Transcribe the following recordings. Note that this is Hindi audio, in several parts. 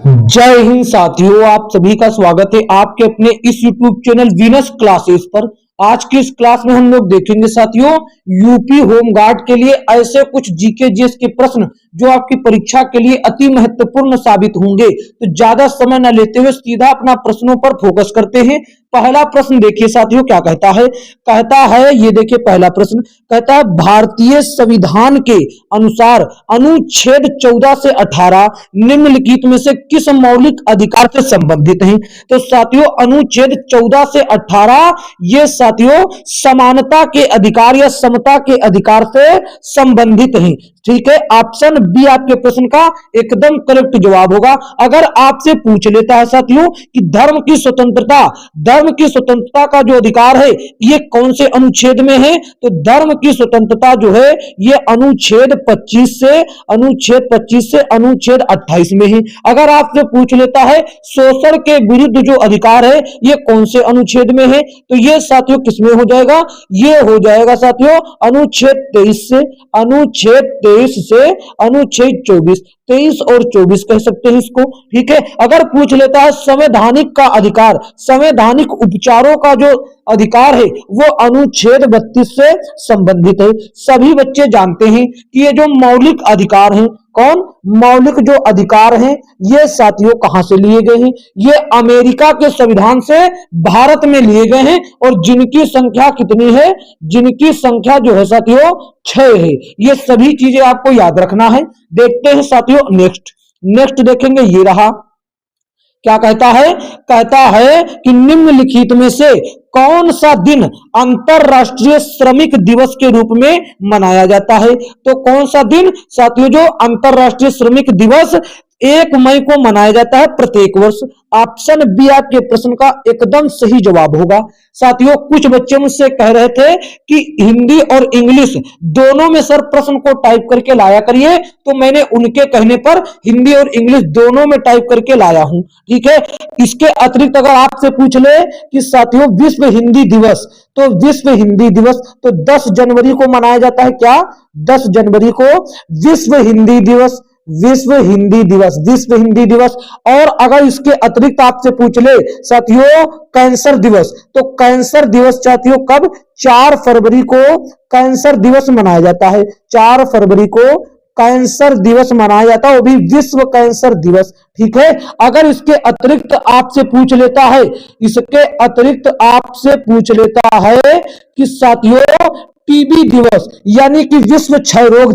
जय हिंद साथियों, आप सभी का स्वागत है आपके अपने इस YouTube चैनल वीनस क्लासेस पर। आज की इस क्लास में हम लोग देखेंगे साथियों यूपी होम गार्ड के लिए ऐसे कुछ जीके जीएस के प्रश्न जो आपकी परीक्षा के लिए अति महत्वपूर्ण साबित होंगे। तो ज्यादा समय न लेते हुए सीधा अपना प्रश्नों पर फोकस करते हैं। पहला प्रश्न देखिए साथियों क्या कहता है ये देखिए पहला प्रश्न कहता है भारतीय संविधान के अनुसार अनुच्छेद 14 से 18 निम्नलिखित में से किस मौलिक अधिकार से संबंधित हैं। तो साथियों अनुच्छेद 14 से 18 ये साथियों समानता के अधिकार या समता के अधिकार से संबंधित हैं। ठीक है, ऑप्शन बी आपके प्रश्न का एकदम करेक्ट जवाब होगा। अगर आपसे पूछ लेता है साथियों कि धर्म की स्वतंत्रता का जो अधिकार है ये कौन से अनुच्छेद में है, तो धर्म की स्वतंत्रता जो है ये अनुच्छेद 25 से अनुच्छेद 28 में है। अगर आपसे पूछ लेता है शोषण के विरुद्ध जो अधिकार है ये कौन से अनुच्छेद में है, तो ये साथियों किसमें हो जाएगा, ये हो जाएगा साथियों अनुच्छेद 23 से अनुच्छेद 24, 23 और 24 कह सकते हैं इसको। ठीक है, अगर पूछ लेता है संवैधानिक का अधिकार, संवैधानिक उपचारों का जो अधिकार है वो अनुच्छेद 32 से संबंधित है। सभी बच्चे जानते हैं कि ये जो मौलिक अधिकार हैं, कौन मौलिक जो अधिकार हैं ये साथियों कहां से लिए गए हैं, ये अमेरिका के संविधान से भारत में लिए गए हैं। और जिनकी संख्या कितनी है, जिनकी संख्या जो है साथियों 6 है। ये सभी चीजें आपको याद रखना है। देखते हैं साथियों नेक्स्ट देखेंगे, ये रहा क्या कहता है कि निम्नलिखित में से कौन सा दिन अंतरराष्ट्रीय श्रमिक दिवस के रूप में मनाया जाता है। तो कौन सा दिन साथियों जो अंतरराष्ट्रीय श्रमिक दिवस 1 मई को मनाया जाता है प्रत्येक वर्ष। ऑप्शन बी आपके प्रश्न का एकदम सही जवाब होगा। साथियों कुछ बच्चे मुझसे कह रहे थे कि हिंदी और इंग्लिश दोनों में सर प्रश्न को टाइप करके लाया करिए, तो मैंने उनके कहने पर हिंदी और इंग्लिश दोनों में टाइप करके लाया हूं। ठीक है, इसके अतिरिक्त अगर आपसे पूछ ले कि साथियों विश्व हिंदी दिवस, तो विश्व हिंदी दिवस तो 10 जनवरी को मनाया जाता है। क्या 10 जनवरी को विश्व हिंदी दिवस। और अगर इसके अतिरिक्त आपसे पूछ ले साथियों कैंसर दिवस, तो कैंसर दिवस साथियों कब, 4 फरवरी को कैंसर दिवस मनाया जाता है। 4 फरवरी को कैंसर दिवस मनाया जाता है, वो भी विश्व कैंसर दिवस। ठीक है, अगर इसके अतिरिक्त आपसे पूछ लेता है कि साथियों टीबी दिवस यानी कि विश्व क्षय रोग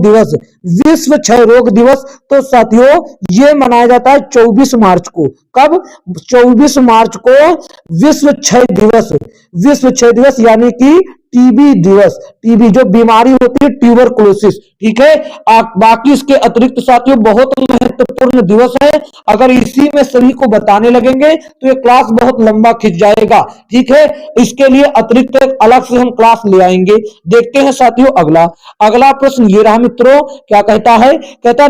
दिवस, तो साथियों ये मनाया जाता है 24 मार्च को। कब, 24 मार्च को विश्व क्षय दिवस यानी कि टीबी दिवस, टीबी जो बीमारी होती है ट्यूबरकुलोसिस। ठीक है, बाकी इसके अतिरिक्त साथियों बहुत महत्वपूर्ण दिवस है। अगर इसी में सभी को बताने लगेंगे तो ये क्लास बहुत लंबा खिंच जाएगा। ठीक है, इसके लिए अतिरिक्त अलग से हम क्लास ले आएंगे। देखते हैं साथियों अगला प्रश्न ये रहा मित्रों, क्या कहता है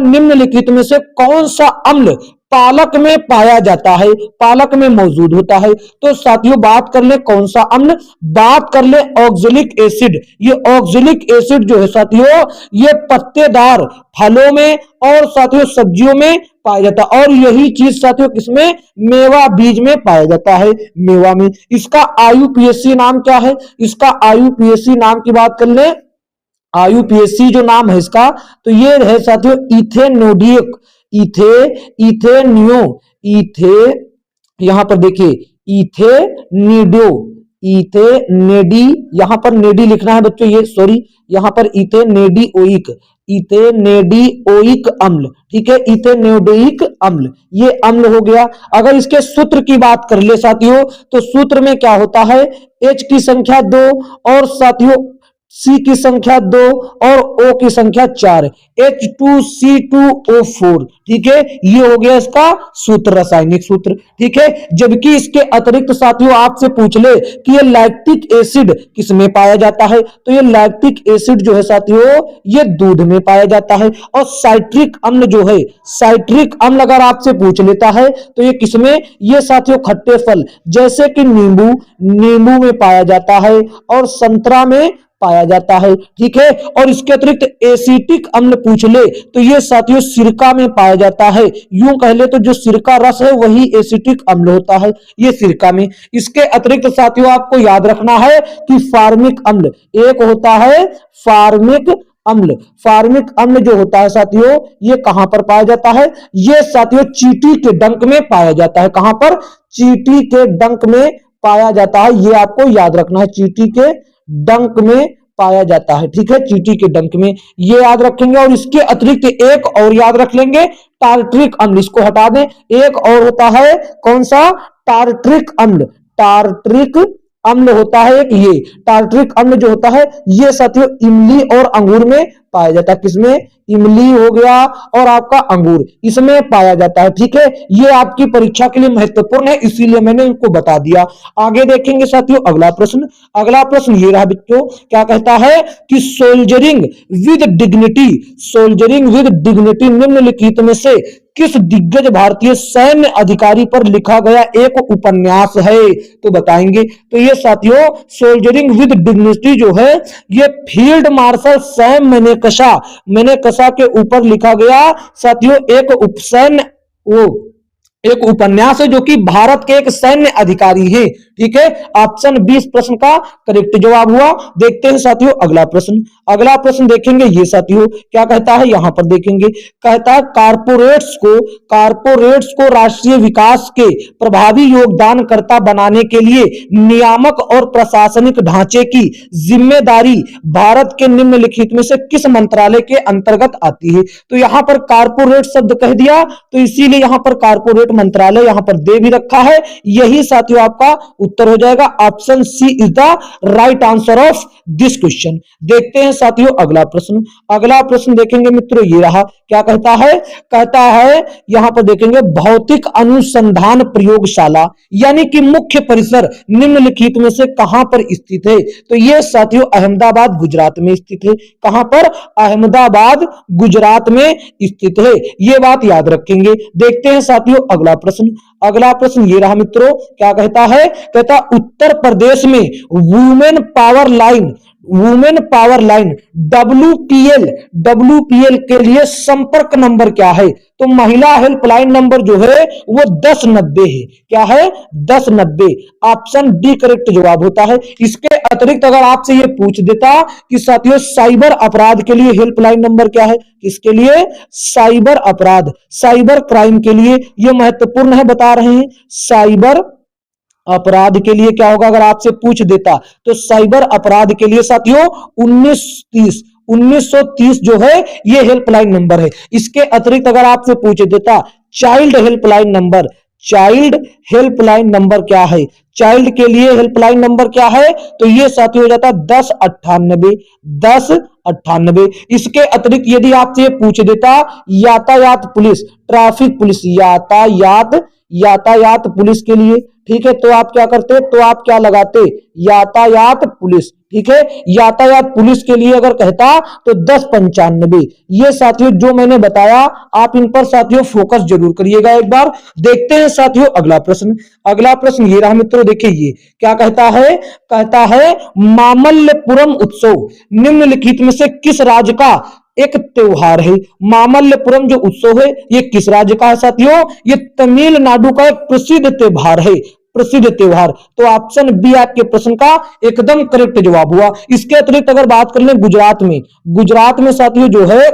निम्नलिखित में से कौन सा अम्ल पालक में पाया जाता है, पालक में मौजूद होता है। तो साथियों बात कर ले कौन सा अम्ल, बात कर ले ऑक्जेलिक एसिड। ये ऑक्जेलिक एसिड जो है साथियों ये पत्तेदार फलों में और साथियों सब्जियों में पाया जाता है। और यही चीज साथियों किसमें, मेवा बीज में पाया जाता है, मेवा में। इसका आईयूपीएसी नाम क्या है, इसका आईयूपीएसी नाम की बात कर ले, आईयूपीएसी जो नाम है इसका, तो ये है साथियों यहां पर देखिए इथेनेडी, यहां पर नेडी लिखना है बच्चों, ये सॉरी यहां पर इथेनेडिओइक अम्ल। ठीक है, इथेनेडिओइक अम्ल ये अम्ल हो गया। अगर इसके सूत्र की बात कर ले साथियों, तो सूत्र में क्या होता है, H की संख्या 2 और साथियों C की संख्या 2 और O की संख्या 4, H2C2O4। ठीक है, ये हो गया इसका सूत्र, रासायनिक सूत्र। ठीक है, जबकि इसके अतिरिक्त साथियों आपसे पूछ ले कि ये लैक्टिक एसिड किसमें पाया जाता है, तो ये लैक्टिक एसिड जो है साथियों ये दूध में पाया जाता है। और साइट्रिक अम्ल जो है, साइट्रिक अम्ल अगर आपसे पूछ लेता है तो ये किसमें, ये साथियों खट्टे फल जैसे कि नींबू में पाया जाता है और संतरा में पाया जाता है, ठीक है। और इसके अतिरिक्त एसिटिक अम्ल पूछ ले तो ये साथियों सिरका में पाया जाता है। यूं कह ले तो जो सिरका रस है वही एसिटिक अम्ल होता है, ये सिरका में। इसके अतिरिक्त साथियों आपको याद रखना है कि फार्मिक अम्ल, एक होता है फार्मिक अम्ल। फार्मिक अम्ल जो होता है साथियों ये कहां पर पाया जाता है, ये साथियों चींटी के डंक में पाया जाता है। कहां पर, चींटी के डंक में पाया जाता है, ये आपको याद रखना है, चींटी के डंक में पाया जाता है, ठीक है, चींटी के डंक में, ये याद रखेंगे। और इसके अतिरिक्त एक और याद रख लेंगे, टार्ट्रिक अम्ल, इसको हटा दें। एक और होता है कौन सा, टार्ट्रिक अम्ल। टार्ट्रिक अम्ल होता है एक, ये टार्ट्रिक अम्ल जो होता है ये साथियों इमली और अंगूर में पाया जाता है। किसमें, इमली हो गया और आपका अंगूर, इसमें पाया जाता है, ठीक है। ये आपकी परीक्षा के लिए महत्वपूर्ण है, इसीलिए मैंने इनको बता दिया। आगे देखेंगे साथियों अगला प्रश्न। अगला प्रश्न ये रहा बच्चों, क्या कहता है कि soldiering with dignity, soldiering with dignity निम्नलिखित में से किस दिग्गज भारतीय सैन्य अधिकारी पर लिखा गया एक उपन्यास है, तो बताएंगे। तो ये साथियों सोल्जरिंग विद डिग्निटी जो है ये फील्ड मार्शल सैम मेनेकशा के ऊपर लिखा गया साथियों एक उपसैन्य वो एक उपन्यास है जो कि भारत के एक सैन्य अधिकारी है, ठीक है। ऑप्शन 20 प्रश्न का करेक्ट जवाब हुआ। देखते हैं साथियों अगला प्रश्न। अगला प्रश्न देखेंगे ये साथियों क्या कहता है, यहां पर देखेंगे, कहता है कारपोरेट्स को राष्ट्रीय विकास के प्रभावी योगदानकर्ता बनाने के लिए नियामक और प्रशासनिक ढांचे की जिम्मेदारी भारत के निम्नलिखित में से किस मंत्रालय के अंतर्गत आती है। तो यहां पर कारपोरेट शब्द कह दिया तो इसीलिए यहां पर कारपोरेट मंत्रालय यहां पर दे भी रखा है, यही साथियों आपका उत्तर हो जाएगा। Option C is the right answer of this question. देखते हैं साथियों अगला प्रश्न। अगला प्रश्न देखेंगे मित्रों ये रहा, क्या कहता है यहां पर देखेंगे भौतिक अनुसंधान प्रयोगशाला यानी कि मुख्य परिसर निम्नलिखित में से कहां पर स्थित है। तो ये साथियों अहमदाबाद गुजरात में स्थित है। कहां पर, अहमदाबाद गुजरात में स्थित है, ये बात याद रखेंगे। देखते हैं साथियों अगला प्रश्न। अगला प्रश्न ये रहा मित्रों, क्या कहता है, कहता उत्तर प्रदेश में वुमेन पावर लाइन WPL के लिए संपर्क नंबर क्या है। तो महिला हेल्पलाइन नंबर जो है वो 1090 है। क्या है, 1090। ऑप्शन डी करेक्ट जवाब होता है। इसके अतिरिक्त अगर आपसे ये पूछ देता कि साथियों साइबर अपराध के लिए हेल्पलाइन नंबर क्या है, किसके लिए, साइबर अपराध, साइबर क्राइम के लिए, ये महत्वपूर्ण है, बता रहे हैं। साइबर अपराध के लिए क्या होगा अगर आपसे पूछ देता, तो साइबर अपराध के लिए साथियों 1930 जो है ये हेल्पलाइन नंबर है। इसके अतिरिक्त अगर आपसे पूछ देता चाइल्ड हेल्पलाइन नंबर क्या है, चाइल्ड के लिए हेल्पलाइन नंबर क्या है, तो ये साथी हो जाता 1098। इसके अतिरिक्त यदि आपसे पूछ देता यातायात पुलिस, ट्रैफिक पुलिस, यातायात पुलिस के लिए, ठीक है, तो आप क्या करते, तो आप क्या लगाते, यातायात पुलिस, ठीक है। यातायात पुलिस के लिए अगर कहता तो 1095। ये साथियों जो मैंने बताया आप इन पर साथियों फोकस जरूर करिएगा एक बार। देखते हैं साथियों अगला प्रश्न। अगला प्रश्न ये रहा मित्रों, देखिए ये क्या कहता है मामल्लपुरम उत्सव निम्नलिखित में से किस राज्य का एक त्योहार है। मामल्लपुरम जो उत्सव है ये किस राज्य का है साथियों, ये तमिलनाडु का एक प्रसिद्ध त्योहार। तो ऑप्शन बी आपके प्रश्न का एकदम करेक्ट जवाब हुआ। इसके अतिरिक्त अगर बात कर लें गुजरात में साथियों जो है,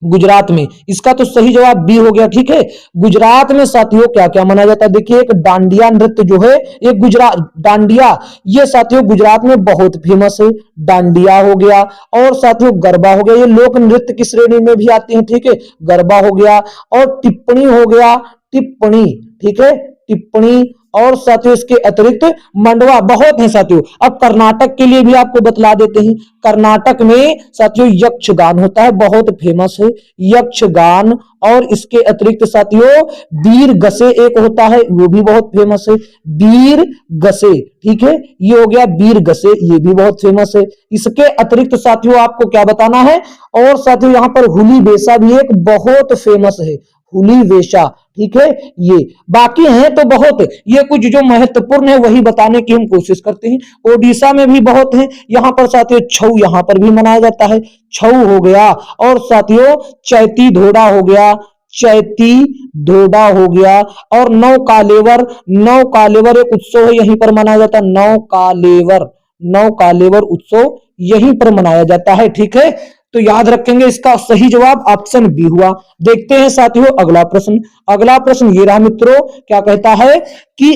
गुजरात में इसका तो सही जवाब बी हो गया, ठीक है। गुजरात में साथियों क्या क्या मनाया जाता है, देखिए एक डांडिया नृत्य जो है, एक गुजरात डांडिया, ये साथियों गुजरात में बहुत फेमस है। डांडिया हो गया और साथियों गरबा हो गया, ये लोक नृत्य की श्रेणी में भी आते हैं, ठीक है। गरबा हो गया और टिप्पणी हो गया, ठीक है, टिप्पणी। और साथियों इसके अतिरिक्त मंडवा, बहुत है साथियों। अब कर्नाटक के लिए भी आपको बतला देते हैं, कर्नाटक में साथियों यक्षगान होता है, बहुत फेमस है यक्षगान। और इसके अतिरिक्त साथियों वीर गसे एक होता है, वो भी बहुत फेमस है, वीर गसे, ठीक है, ये हो गया वीर गसे, ये भी बहुत फेमस है। इसके अतिरिक्त साथियों आपको क्या बताना है, और साथियों यहां पर हुली बेसा भी एक बहुत फेमस है, हुली वेशा, ठीक है। ये बाकी हैं तो बहुत, ये कुछ जो महत्वपूर्ण है वही बताने की हम कोशिश करते हैं। ओडिशा में भी बहुत है। यहाँ पर साथियों छऊ यहाँ पर भी मनाया जाता है, छऊ हो गया। और साथियों चैती धोड़ा हो गया, चैती धोड़ा हो गया। और नौकालेवर, नौकालेवर एक उत्सव है, यहीं पर मनाया जाता है। नौकालेवर, नौकालेवर उत्सव यहीं पर मनाया जाता है, ठीक है। तो याद रखेंगे, इसका सही जवाब ऑप्शन बी हुआ। देखते हैं साथियों अगला प्रश्न। अगला प्रश्न ये रहा मित्रों, क्या कहता है कि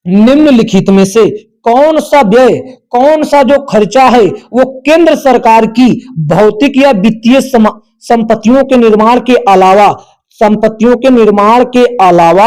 निम्नलिखित में से कौन सा व्यय, कौन सा जो खर्चा है वो केंद्र सरकार की भौतिक या वित्तीय संपत्तियों के निर्माण के अलावा, संपत्तियों के निर्माण के अलावा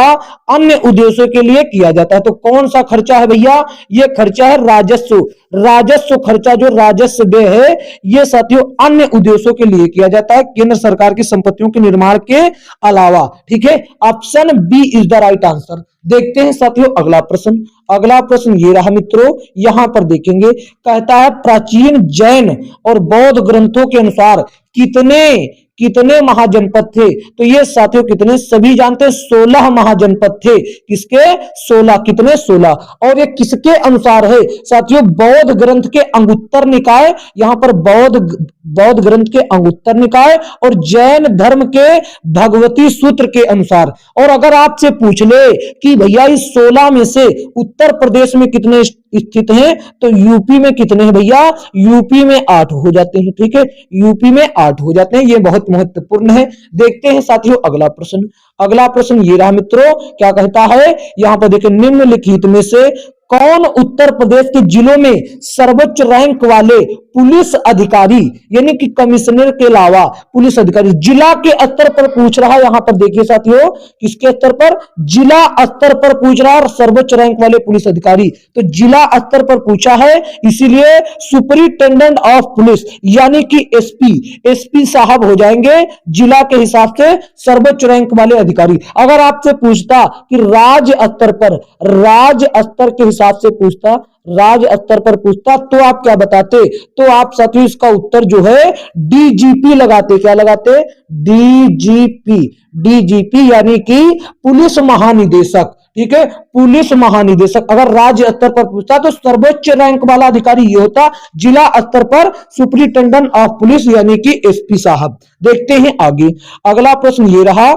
अन्य उद्देश्यों के लिए किया जाता है। तो कौन सा खर्चा है भैया? ये खर्चा है राजस्व, राजस्व खर्चा, जो राजस्व व्यय है ये साथियों अन्य उद्देश्यों के लिए किया जाता है, केंद्र सरकार की संपत्तियों के निर्माण के अलावा, ठीक है। Option B is the right answer. देखते हैं साथियों अगला प्रश्न। अगला प्रश्न ये रहा मित्रों, यहां पर देखेंगे, कहता है प्राचीन जैन और बौद्ध ग्रंथों के अनुसार कितने कितने महाजनपद थे? तो ये साथियों कितने, सभी जानते हैं 16 महाजनपद थे। किसके? 16, कितने? 16। और ये किसके अनुसार है साथियों? बौद्ध ग्रंथ के अंगुत्तर निकाय, यहां पर बौद्ध ग्रंथ के अंगुत्तर निकाय और जैन धर्म के भगवती सूत्र के अनुसार। और अगर आपसे पूछ ले कि भैया इस 16 में से उत्तर प्रदेश में कितने स्थित हैं, तो यूपी में कितने हैं भैया? यूपी में 8 हो जाते हैं, ठीक है। यूपी में 8 हो जाते हैं, ये बहुत महत्वपूर्ण है। देखते हैं साथियों अगला प्रश्न। अगला प्रश्न ये रहा मित्रों, क्या कहता है, यहां पर देखिए, निम्नलिखित में से कौन उत्तर प्रदेश के जिलों में सर्वोच्च रैंक वाले पुलिस अधिकारी, यानी कि कमिश्नर के अलावा पुलिस अधिकारी, जिला के स्तर पर पूछ रहा है। यहां पर देखिए साथियों, किसके स्तर पर? जिला स्तर पर पूछ रहा है, सर्वोच्च रैंक वाले पुलिस अधिकारी, तो जिला स्तर पर पूछा है, इसीलिए सुपरिटेंडेंट ऑफ पुलिस यानी कि एसपी, एसपी साहब हो जाएंगे जिला के हिसाब से सर्वोच्च रैंक वाले अधिकारी। अगर आपसे पूछता कि राज्य स्तर पर, राज्य स्तर के हिसाब से पूछता, राज्य स्तर पर पूछता, तो आप क्या बताते? तो आप साथियों इसका उत्तर जो है डीजीपी लगाते। क्या लगाते? डीजीपी, डीजीपी यानी कि पुलिस महानिदेशक, ठीक है, पुलिस महानिदेशक। अगर राज्य स्तर पर पूछता तो सर्वोच्च रैंक वाला अधिकारी ये होता, जिला स्तर पर सुपरिटेंडेंट ऑफ पुलिस यानी कि एसपी साहब। देखते हैं आगे। अगला प्रश्न ये रहा,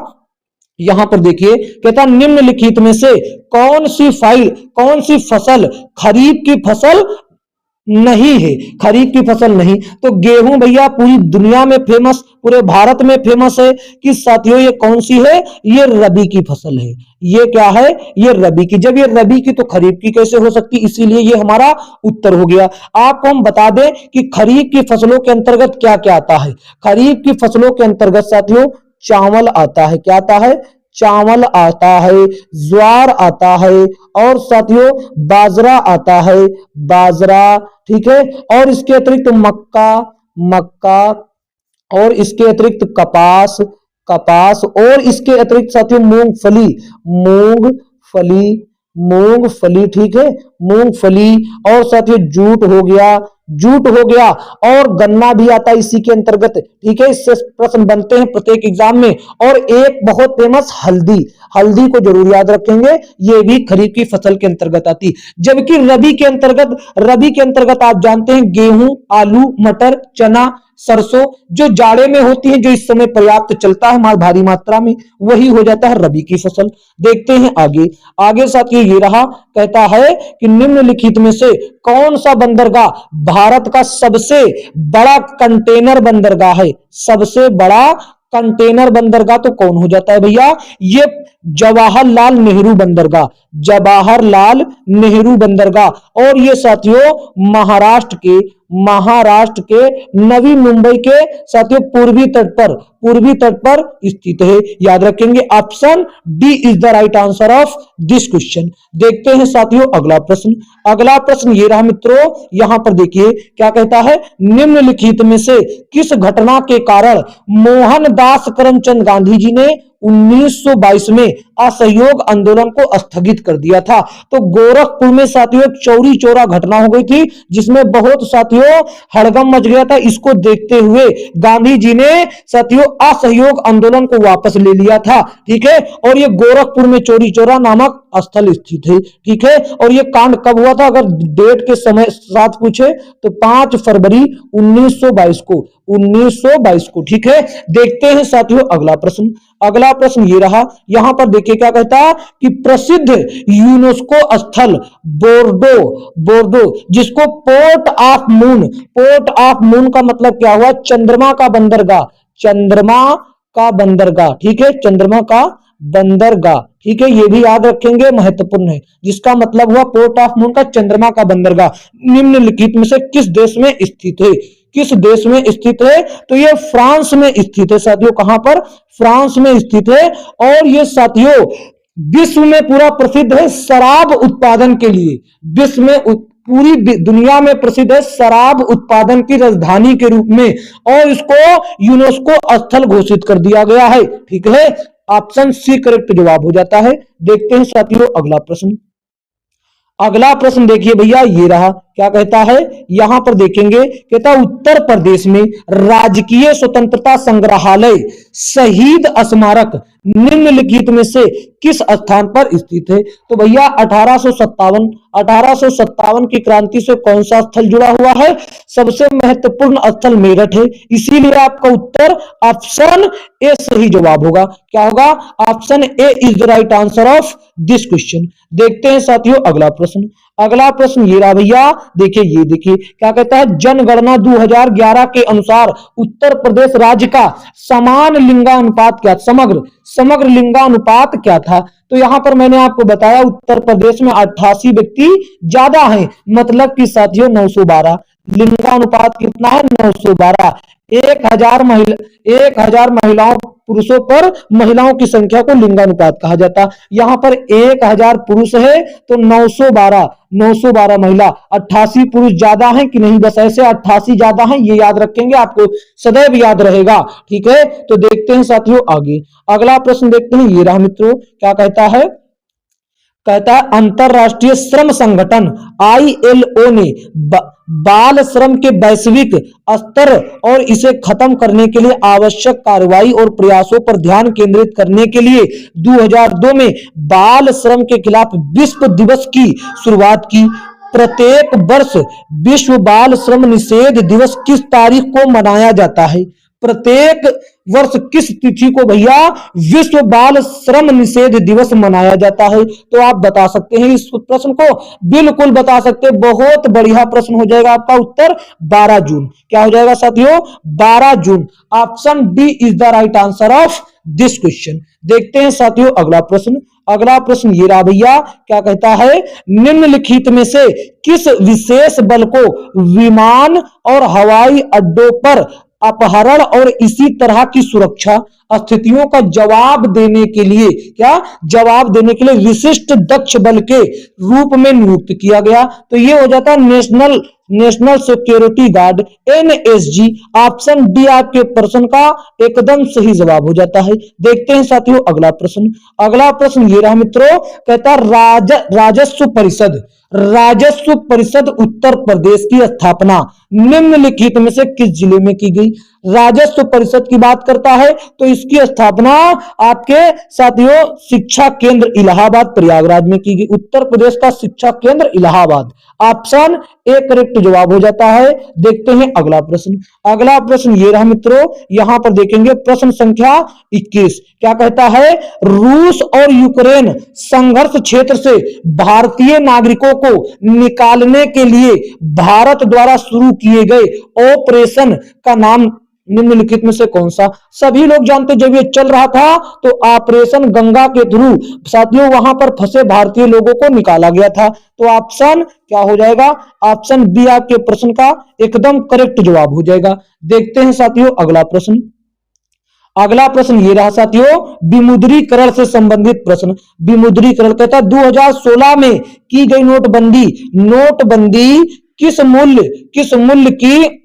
यहां पर देखिए, कहता निम्नलिखित में से कौन सी फाइल, कौन सी फसल खरीफ की फसल नहीं है? खरीफ की फसल नहीं, तो गेहूं भैया पूरी दुनिया में फेमस, पूरे भारत में फेमस है कि साथियों ये कौन सी है? ये रबी की फसल है। ये क्या है? ये रबी की। जब ये रबी की तो खरीफ की कैसे हो सकती? इसीलिए ये हमारा उत्तर हो गया। आपको हम बता दें कि खरीफ की फसलों के अंतर्गत क्या क्या आता है। खरीफ की फसलों के अंतर्गत साथियों चावल आता है। क्या आता है? चावल आता है, ज्वार आता है, और साथियों बाजरा आता है, बाजरा, ठीक है। और इसके अतिरिक्त मक्का, मक्का, और इसके अतिरिक्त कपास, कपास, और इसके अतिरिक्त साथियों मूंगफली, मूंगफली, मूंगफली, ठीक है, मूंगफली। और साथियों जूट हो गया, जूट हो गया, और गन्ना भी आता है इसी के अंतर्गत, ठीक है। इससे प्रश्न बनते हैं प्रत्येक एग्जाम में। और एक बहुत फेमस हल्दी, हल्दी को जरूर याद रखेंगे, ये भी खरीफ की फसल के अंतर्गत आती। जबकि रबी के अंतर्गत, रबी के अंतर्गत आप जानते हैं गेहूं, आलू, मटर, चना, सरसों, जो जाड़े में होती है, जो इस समय पर्याप्त चलता है माल भारी मात्रा में, वही हो जाता है रबी की फसल। देखते हैं आगे। आगे साथियों ये रहा, कहता है कि निम्नलिखित में से कौन सा बंदरगाह भारत का सबसे बड़ा कंटेनर बंदरगाह है? सबसे बड़ा कंटेनर बंदरगाह तो कौन हो जाता है भैया? ये जवाहरलाल नेहरू बंदरगाह, जवाहरलाल नेहरू बंदरगाह। और ये साथियों महाराष्ट्र के, महाराष्ट्र के नवी मुंबई के साथियों पूर्वी तट पर, पूर्वी तट पर स्थित है। याद रखेंगे, option D is the right answer of this question. देखते हैं साथियों अगला प्रश्न। अगला प्रश्न ये रहा मित्रों, यहां पर देखिए क्या कहता है, निम्नलिखित में से किस घटना के कारण मोहनदास करमचंद गांधी जी ने 1922 में असहयोग आंदोलन को स्थगित कर दिया था। तो गोरखपुर में साथियों एक चौरी चौरा घटना हो गई थी जिसमें बहुत साथियों हड़कंप मच गया था। इसको देखते हुए गांधी जी ने साथियों असहयोग आंदोलन को वापस ले लिया था। ठीक है, और ये गोरखपुर में चौरी चौरा नामक स्थल स्थित है। ठीक है, और ये कांड कब हुआ था, अगर डेट के समय साथ पूछे तो 5 फरवरी 1922 को, 1922 को। ठीक है, देखते हैं साथियों अगला प्रश्न। अगला प्रश्न ये रहा, यहां पर देखिए क्या कहता है कि प्रसिद्ध यूनेस्को स्थल बोर्डो, बोर्डो जिसको port of moon, port of moon का मतलब क्या हुआ, चंद्रमा का बंदरगाह, चंद्रमा का बंदरगाह। ठीक है, चंद्रमा का बंदरगाह। ठीक है, ये भी याद रखेंगे, महत्वपूर्ण है, जिसका मतलब हुआ पोर्ट ऑफ मून का चंद्रमा का बंदरगाह निम्नलिखित में से किस देश में स्थित है, किस देश में स्थित है, तो ये फ्रांस में स्थित है साथियों। कहां पर, फ्रांस में स्थित है। और ये साथियों विश्व में पूरा प्रसिद्ध है शराब उत्पादन के लिए, विश्व में पूरी दुनिया में प्रसिद्ध है शराब उत्पादन की राजधानी के रूप में, और इसको यूनेस्को स्थल घोषित कर दिया गया है। ठीक है, ऑप्शन सी करेक्ट जवाब हो जाता है। देखते हैं साथियों अगला प्रश्न। अगला प्रश्न देखिए भैया ये रहा, क्या कहता है, यहां पर देखेंगे, कहता उत्तर प्रदेश में राजकीय स्वतंत्रता संग्रहालय शहीद स्मारक निम्नलिखित में से किस स्थान पर स्थित है। तो भैया 1857 की क्रांति से कौन सा स्थल जुड़ा हुआ है, सबसे महत्वपूर्ण स्थल मेरठ है, इसीलिए आपका उत्तर ऑप्शन ए सही जवाब होगा। क्या होगा, option A is the right answer of this question. देखते हैं साथियों अगला प्रश्न। अगला प्रश्न ये रहा भैया, देखिए ये देखिए क्या कहता है, जनगणना 2011 के अनुसार उत्तर प्रदेश राज्य का समान लिंगानुपात क्या, समग्र लिंगानुपात क्या था। तो यहां पर मैंने आपको बताया उत्तर प्रदेश में 88 व्यक्ति ज्यादा हैं, मतलब कि साथियों 912, लिंगानुपात कितना है 912, 1000 महिलाओं पुरुषों पर महिलाओं की संख्या को लिंगानुपात कहा जाता। यहां पर 1000 पुरुष है तो 912 महिला, 88 पुरुष ज्यादा हैं कि नहीं, बस ऐसे 88 ज्यादा हैं, ये याद रखेंगे, आपको सदैव याद रहेगा। ठीक है, तो देखते हैं साथियों आगे। अगला प्रश्न देखते हैं, ये रहा मित्रों, क्या कहता है, कहता है अंतरराष्ट्रीय श्रम संगठन ILO ने बाल श्रम के वैश्विक स्तर और इसे खत्म करने के लिए आवश्यक कार्रवाई और प्रयासों पर ध्यान केंद्रित करने के लिए 2002 में बाल श्रम के खिलाफ विश्व दिवस की शुरुआत की। प्रत्येक वर्ष विश्व बाल श्रम निषेध दिवस किस तारीख को मनाया जाता है, प्रत्येक वर्ष किस तिथि को भैया विश्व बाल श्रम निषेध दिवस मनाया जाता है। तो आप बता सकते हैं इस प्रश्न को, बिल्कुल बता सकते हैं, बहुत बढ़िया प्रश्न हो जाएगा आपका उत्तर 12 जून। क्या हो जाएगा साथियों, 12 जून। Option D is the right answer of this question. देखते हैं साथियों अगला प्रश्न। अगला प्रश्न ये रहा भैया, क्या कहता है, निम्नलिखित में से किस विशेष बल को विमान और हवाई अड्डों पर अपहरण और इसी तरह की सुरक्षा स्थितियों का जवाब देने के लिए, क्या जवाब देने के लिए विशिष्ट दक्ष बल के रूप में नियुक्त किया गया। तो ये हो जाता है national security guard, NSG। Option D आपके प्रश्न का एकदम सही जवाब हो जाता है। देखते हैं साथियों अगला प्रश्न। अगला प्रश्न ये रहा मित्रों, कहता राजस्व परिषद उत्तर प्रदेश की स्थापना निम्नलिखित में से किस जिले में की गई। राजस्व परिषद की बात करता है तो इसकी स्थापना आपके साथियों शिक्षा केंद्र इलाहाबाद प्रयागराज में की गई। उत्तर प्रदेश का शिक्षा केंद्र इलाहाबाद, ऑप्शन ए करेक्ट जवाब हो जाता है। देखते हैं अगला प्रश्न। अगला प्रश्न ये रहा मित्रों, यहां पर देखेंगे प्रश्न संख्या 21। क्या कहता है, रूस और यूक्रेन संघर्ष क्षेत्र से भारतीय नागरिकों को निकालने के लिए भारत द्वारा शुरू किए गए ऑपरेशन का नाम निम्नलिखित में से कौन सा। सभी लोग जानते जब ये चल रहा था तो ऑपरेशन गंगा के थ्रू साथियों वहां पर फंसे भारतीय लोगों को निकाला गया था। तो ऑप्शन क्या हो जाएगा, ऑप्शन बी आपके प्रश्न का एकदम करेक्ट जवाब हो जाएगा। देखते हैं साथियों अगला प्रश्न। अगला प्रश्न ये रहा साथियों, विमुद्रीकरण से संबंधित प्रश्न। विमुद्रीकरण कहता है 2016 में की गई नोटबंदी किस मूल्य की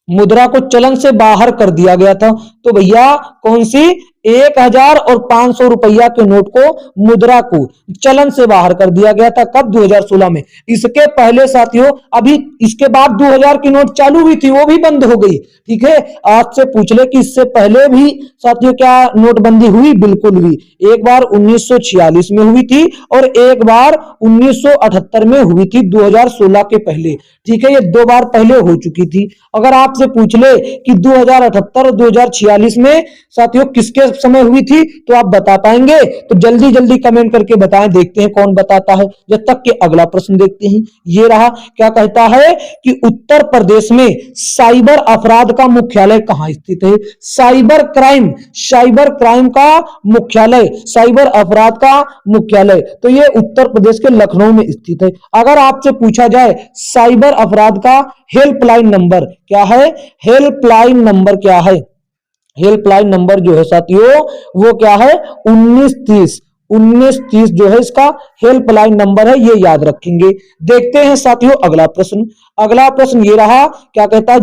मुद्रा को चलन से बाहर कर दिया गया था। तो भैया कौन सी, 1000 और 500 रुपया के नोट को, मुद्रा को चलन से बाहर कर दिया गया था। कब? 2016 में। इसके पहले साथियों, अभी इसके बाद 2000 की नोट चालू हुई थी, वो भी बंद हो गई। ठीक है, आपसे पूछ ले कि इससे पहले भी साथियों क्या नोटबंदी हुई? बिल्कुल हुई। एक बार 1946 में हुई थी और एक बार 1978 में हुई थी, 2016 के पहले। ठीक है, ये 2 बार पहले हो चुकी थी। अगर आपसे पूछ ले कि 2078 और 2046 में साथियों किसके समय हुई थी, तो आप बता पाएंगे? तो जल्दी जल्दी कमेंट करके बताएं, देखते हैं कौन बताता है। जब तक कि अगला प्रश्न देखते हैं। ये रहा, क्या कहता है कि उत्तर प्रदेश में साइबर अपराध का मुख्यालय कहां स्थित है? साइबर क्राइम का मुख्यालय, साइबर अपराध का मुख्यालय, तो ये उत्तर प्रदेश के लखनऊ में स्थित है। अगर आपसे पूछा जाए साइबर अपराध का हेल्पलाइन नंबर क्या है? हेल्पलाइन नंबर क्या है? हेल्पलाइन नंबर जो है साथियों वो क्या है? 1930 जो है इसका हेल्पलाइन नंबर है, ये याद रखेंगे। देखते हैं साथियों अगला प्रश्न। अगला प्रश्न ये रहा, क्या कहता है?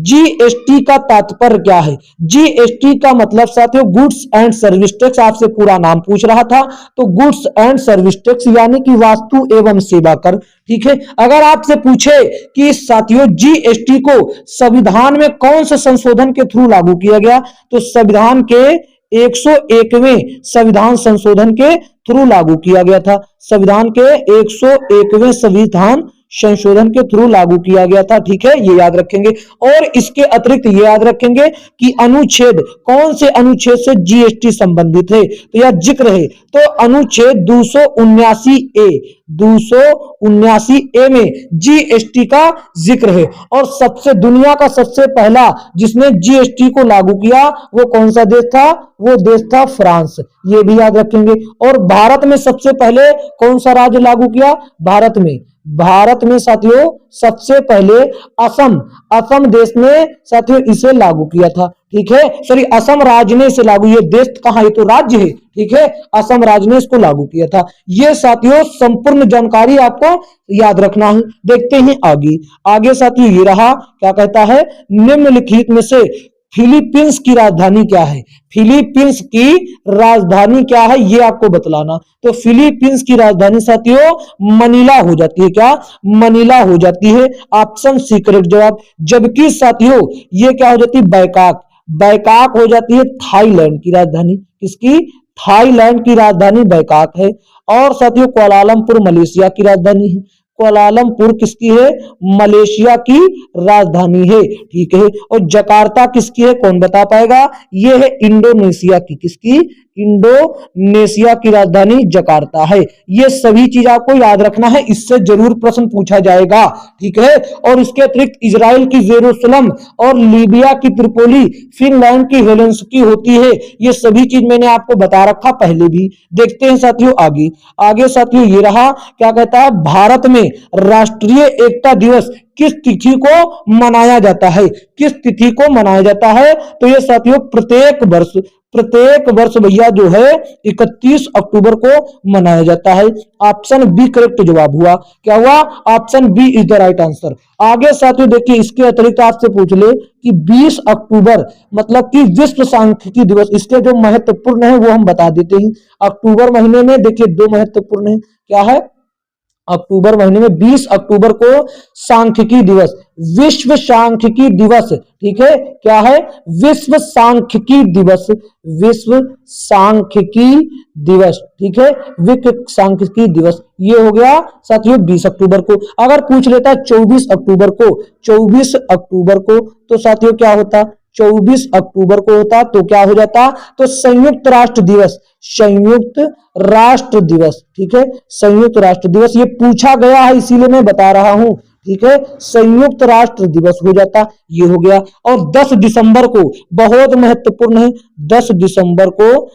जीएसटी का तात्पर्य क्या है? जीएसटी का मतलब साथियों गुड्स एंड सर्विस टैक्स। आपसे पूरा नाम पूछ रहा था, तो गुड्स एंड सर्विस टैक्स यानी कि वस्तु एवं सेवा कर। ठीक है, अगर आपसे पूछे कि साथियों जीएसटी को संविधान में कौन से संशोधन के थ्रू लागू किया गया, तो संविधान के 101वें संविधान संशोधन के थ्रू लागू किया गया था। संविधान के 101वें संविधान संशोधन के थ्रू लागू किया गया था। ठीक है, ये याद रखेंगे। और इसके अतिरिक्त ये याद रखेंगे कि अनुच्छेद, कौन से अनुच्छेद से जीएसटी संबंधित है, तो यह जिक्र है, तो अनुच्छेद 279 में जीएसटी का जिक्र है। और दुनिया का सबसे पहला जिसने जीएसटी को लागू किया वो कौन सा देश था? वो देश था फ्रांस, ये भी याद रखेंगे। और भारत में सबसे पहले कौन सा राज्य लागू किया? भारत में साथियों सबसे पहले असम देश ने साथियों इसे लागू किया था। ठीक है, सॉरी, असम राज्य ने इसे लागू, ये देश कहां है? तो राज्य है। ठीक है, असम राज्य ने इसको लागू किया था। ये साथियों संपूर्ण जानकारी आपको याद रखना है। देखते हैं आगे साथियों ये रहा, क्या कहता है? निम्नलिखित में से फिलीपींस की राजधानी क्या है? फिलीपींस की राजधानी क्या है ये आपको बतलाना। तो फिलीपींस की राजधानी साथियों मनीला हो जाती है। क्या? मनीला हो जाती है। ऑप्शन सी करेक्ट जवाब। जबकि साथियों ये क्या हो जाती है? बैकाक हो जाती है थाईलैंड की राजधानी। किसकी? थाईलैंड की राजधानी बैकाक है। और साथियों कुआलालंपुर मलेशिया की राजधानी है। कुआलालंपुर किसकी है? मलेशिया की राजधानी है। ठीक है, और जकार्ता किसकी है? कौन बता पाएगा? ये है इंडोनेशिया की। किसकी? इंडोनेशिया की राजधानी जकार्ता है। ये सभी चीज आपको याद रखना है, इससे जरूर प्रश्न पूछा जाएगा। ठीक है, और इसके अतिरिक्त इजराइल की जेरूसलम और लीबिया की त्रिपोली, फिनलैंड की हेलेंसिकी होती है। ये सभी चीज मैंने आपको बता रखा पहले भी। देखते हैं साथियों आगे साथियों ये रहा, क्या कहता है? भारत में राष्ट्रीय एकता दिवस किस तिथि को मनाया जाता है? किस तिथि को मनाया जाता है? तो ये साथियों प्रत्येक वर्ष भैया जो है 31 अक्टूबर को मनाया जाता है। ऑप्शन बी करेक्ट जवाब हुआ। क्या हुआ? Option B is the right answer. आगे साथियों देखिए, इसके अतिरिक्त आपसे पूछ ले कि 20 अक्टूबर मतलब कि विश्व सांख्यिकी दिवस, इसके जो महत्वपूर्ण है वो हम बता देते हैं। अक्टूबर महीने में देखिए 2 महत्वपूर्ण है। क्या है? अक्टूबर महीने में 20 अक्टूबर को सांख्यिकी दिवस, विश्व सांख्यिकी दिवस। ठीक है, क्या है? विश्व सांख्यिकी दिवस, विश्व सांख्यिकी दिवस। ठीक है, विश्व सांख्यिकी दिवस ये हो गया साथियों 20 अक्टूबर को। अगर पूछ लेता 24 अक्टूबर को तो साथियों क्या होता? 24 अक्टूबर को होता तो क्या हो जाता? तो संयुक्त राष्ट्र दिवस। ठीक है, संयुक्त राष्ट्र दिवस ये पूछा गया है इसीलिए मैं बता रहा हूं। ठीक है, संयुक्त राष्ट्र दिवस हो जाता, ये हो गया। और 10 दिसंबर को बहुत महत्वपूर्ण है, 10 दिसंबर को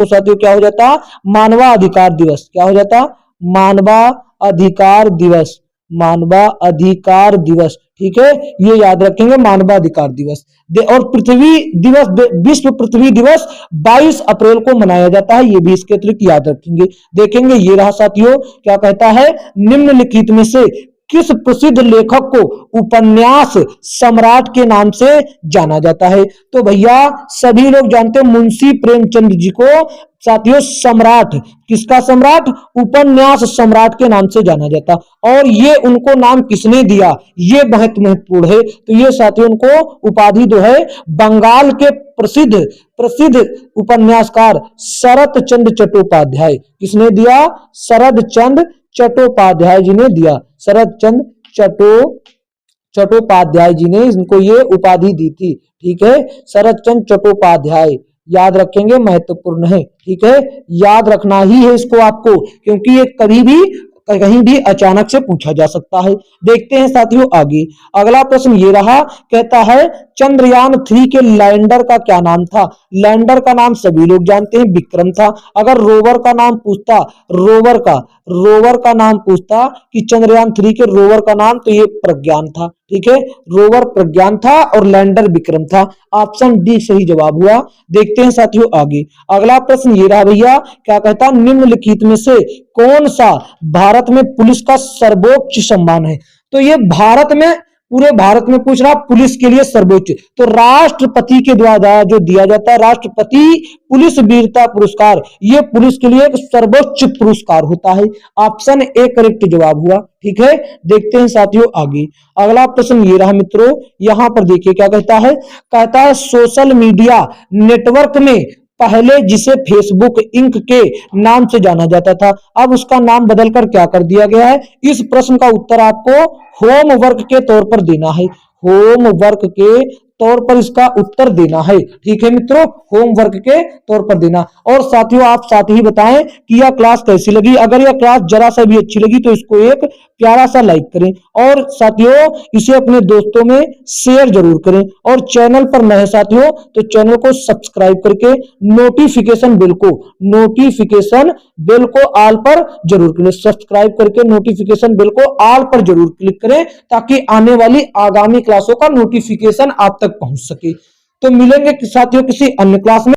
साथियों क्या हो जाता? मानवाधिकार दिवस। क्या हो जाता? मानवाधिकार दिवस। ठीक है, ये याद रखेंगे, मानवाधिकार दिवस। और पृथ्वी दिवस, विश्व पृथ्वी दिवस 22 अप्रैल को मनाया जाता है, ये भी इसके अतिरिक्त याद रखेंगे। देखेंगे ये रहा साथियों, क्या कहता है? निम्नलिखित में से किस प्रसिद्ध लेखक को उपन्यास सम्राट के नाम से जाना जाता है? तो भैया सभी लोग जानते हैं मुंशी प्रेमचंद जी को साथियों सम्राट, किसका सम्राट? उपन्यास सम्राट के नाम से जाना जाता। और ये उनको नाम किसने दिया, ये बहुत महत्वपूर्ण है। तो ये साथियों उनको उपाधि जो है बंगाल के प्रसिद्ध प्रसिद्ध उपन्यासकार शरत चंद्र चट्टोपाध्याय, किसने दिया? शरद चंद्र चट्टोपाध्याय जी ने दिया। शरद चंद्र चट्टोपाध्याय जी ने इनको ये उपाधि दी थी। ठीक है, शरद चंद्र चट्टोपाध्याय, याद रखेंगे, महत्वपूर्ण है। ठीक है, याद रखना ही है इसको आपको, क्योंकि ये कहीं भी अचानक से पूछा जा सकता है। देखते हैं साथियों आगे। अगला प्रश्न ये रहा, कहता है चंद्रयान 3 के लैंडर का क्या नाम था? लैंडर का नाम सभी लोग जानते हैं विक्रम था। अगर रोवर का नाम पूछता, रोवर का नाम पूछता कि चंद्रयान 3 के रोवर का नाम, तो ये प्रज्ञान था। ठीक है, रोवर प्रज्ञान था और लैंडर विक्रम था। ऑप्शन डी सही जवाब हुआ। देखते हैं साथियों आगे। अगला प्रश्न ये रहा भैया, क्या कहता, निम्नलिखित में से कौन सा भारत में पुलिस का सर्वोच्च सम्मान है? तो ये भारत में, पूरे भारत में पूछ रहा, पुलिस के लिए सर्वोच्च, तो राष्ट्रपति के द्वारा जो दिया जाता है राष्ट्रपति पुलिस वीरता पुरस्कार, ये पुलिस के लिए एक सर्वोच्च पुरस्कार होता है। ऑप्शन ए करेक्ट जवाब हुआ। ठीक है, देखते हैं साथियों आगे। अगला प्रश्न ये रहा मित्रों, यहां पर देखिए क्या कहता है, कहता है सोशल मीडिया नेटवर्क में पहले जिसे फेसबुक इंक के नाम से जाना जाता था, अब उसका नाम बदलकर क्या कर दिया गया है? इस प्रश्न का उत्तर आपको होमवर्क के तौर पर देना है। होमवर्क के तौर पर इसका उत्तर देना है। ठीक है मित्रों, होमवर्क के तौर पर देना। और साथियों आप साथ ही बताएं कि यह क्लास कैसी लगी। अगर यह क्लास जरा सा भी अच्छी लगी तो इसको एक प्यारा सा लाइक करें, और साथियों इसे अपने दोस्तों में शेयर जरूर करें। और चैनल पर नए साथियों तो चैनल को सब्सक्राइब करके नोटिफिकेशन बेल को ऑल पर जरूर क्लिक, सब्सक्राइब करके नोटिफिकेशन बेल को ऑल पर जरूर क्लिक करें, ताकि आने वाली आगामी क्लासों का नोटिफिकेशन आप तक पहुंच सके। तो मिलेंगे साथियों किसी अन्य क्लास में।